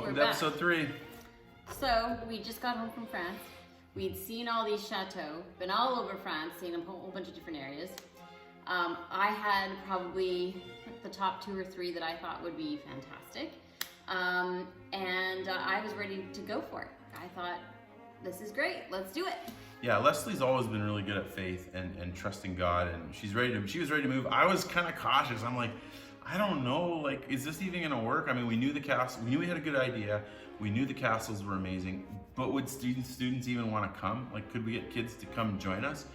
Welcome to episode 3. So, we just got home from France. We'd seen all these chateaux, been all over France, seen a whole bunch of different areas. I had probably the top 2 or 3 that I thought would be fantastic. And I was ready to go for it. I thought, this is great, let's do it. Yeah, Leslie's always been really good at faith and trusting God, and she was ready to move. I was kind of cautious. I'm like, I don't know, like, is this even gonna work? I mean, we knew the castle, we knew we had a good idea. We knew the castles were amazing, but would students even want to come? Like, could we get kids to come join us?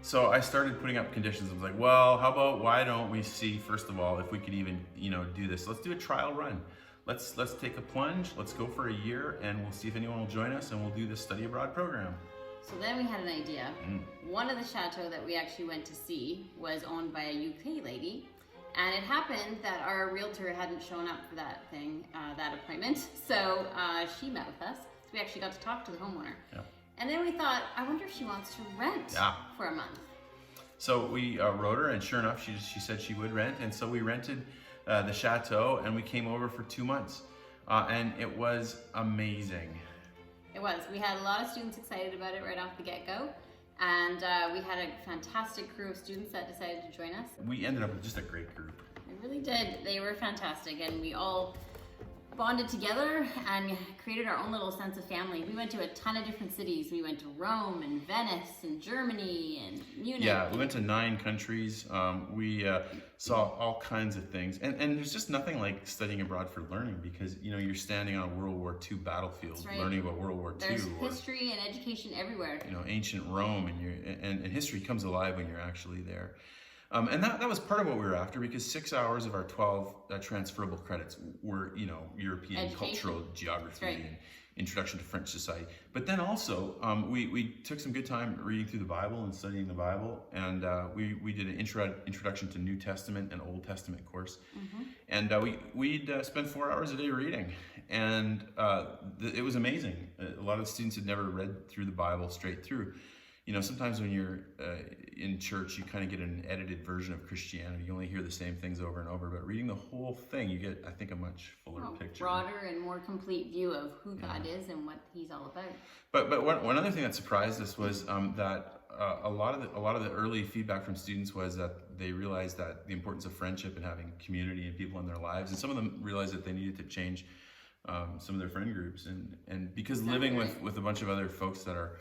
So I started putting up conditions. I was like, well, how about, why don't we see, first of all, if we could even, do this? Let's do a trial run. Let's take a plunge. Let's go for a year, and we'll see if anyone will join us, and we'll do this study abroad program. So then we had an idea. One of the chateaux that we actually went to see was owned by a UK lady. And it happened that our realtor hadn't shown up for that appointment. So she met with us. So we actually got to talk to the homeowner. Yeah. And then we thought, I wonder if she wants to rent for a month. So we wrote her, and sure enough, she said she would rent. And so we rented the chateau, and we came over for 2 months. And it was amazing. It was. We had a lot of students excited about it right off the get-go. And we had a fantastic crew of students that decided to join us. We ended up with just a great group. We really did. They were fantastic, and we all bonded together and created our own little sense of family. We went to a ton of different cities. We went to Rome and Venice and Germany and Munich. Yeah, we went to 9 countries. We saw all kinds of things. And there's just nothing like studying abroad for learning, because you're standing on a World War II battlefield, learning about World War II. There's history and education everywhere. Ancient Rome, and history comes alive when you're actually there. And that was part of what we were after, because 6 hours of our 12 transferable credits were, European cultural geography and introduction to French society. But then also, we took some good time reading through the Bible and studying the Bible, and we did an introduction to New Testament and Old Testament course. And we'd spend 4 hours a day reading, and it was amazing. A lot of the students had never read through the Bible straight through. Sometimes when you're in church, you kind of get an edited version of Christianity. You only hear the same things over and over, but reading the whole thing, you get, I think, a much fuller picture. Broader and more complete view of who God is and what He's all about. But one other thing that surprised us was that a lot of the early feedback from students was that they realized that the importance of friendship and having community and people in their lives, and some of them realized that they needed to change some of their friend groups, and because living with a bunch of other folks that are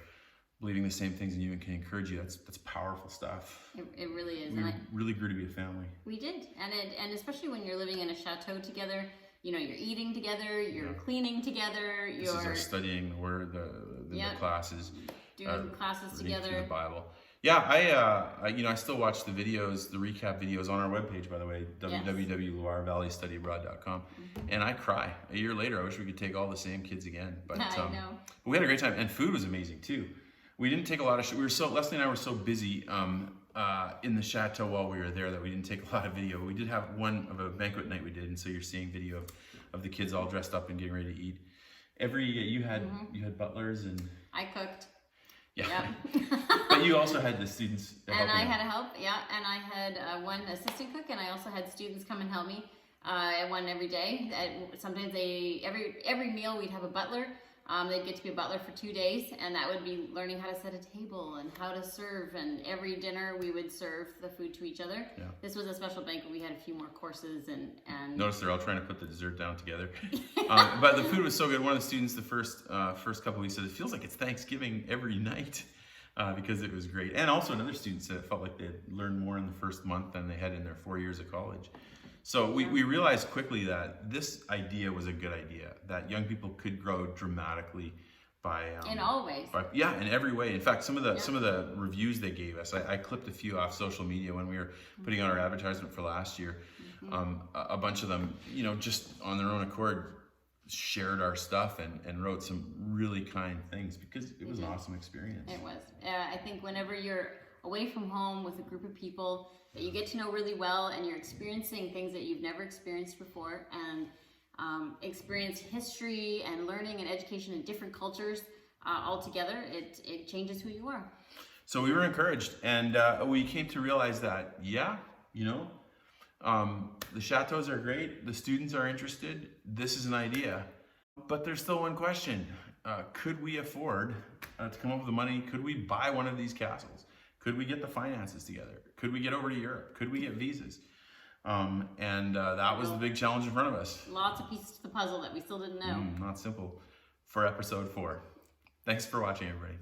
believing the same things in you and can encourage you, that's powerful stuff. It really is. We really grew to be a family. We did, and especially when you're living in a chateau together, you're eating together, you're cleaning together, This is our studying the Word, the classes, doing classes together, through the Bible. Yeah, I still watch the videos, the recap videos on our webpage, by the way, www.loirevalleystudyabroad.com, and I cry. A year later, I wish we could take all the same kids again. But I know. But we had a great time, and food was amazing too. We didn't take a lot of Leslie and I were so busy in the chateau while we were there that we didn't take a lot of video. But we did have one of a banquet night we did, and so you're seeing video of the kids all dressed up and getting ready to eat. You had butlers, and I cooked. Yeah. But you also had the students and I had help, and I had one assistant cook, and I also had students come and help me. One every day. Sometimes every meal we'd have a butler. They'd get to be a butler for 2 days, and that would be learning how to set a table and how to serve, and every dinner we would serve the food to each other. Yeah. This was a special banquet. We had a few more courses, and notice they're all trying to put the dessert down together. But the food was so good. One of the students the first couple of weeks said, it feels like it's Thanksgiving every night, because it was great. And also another student said it felt like they had learned more in the first month than they had in their 4 years of college. So we realized quickly that this idea was a good idea, that young people could grow dramatically by in all ways. In every way. In fact, some of the reviews they gave us, I clipped a few off social media when we were putting on our advertisement for last year. A bunch of them, just on their own accord, shared our stuff and wrote some really kind things, because it was an awesome experience. It was. I think whenever you're away from home with a group of people that you get to know really well, and you're experiencing things that you've never experienced before, and experience history and learning and education in different cultures all together, it changes who you are. So we were encouraged, and we came to realize that, the chateaus are great, the students are interested, this is an idea. But there's still one question. Could we afford to come up with the money? Could we buy one of these castles? Could we get the finances together? Could we get over to Europe? Could we get visas? That was the big challenge in front of us. Lots of pieces to the puzzle that we still didn't know. Not simple for episode 4. Thanks for watching, everybody.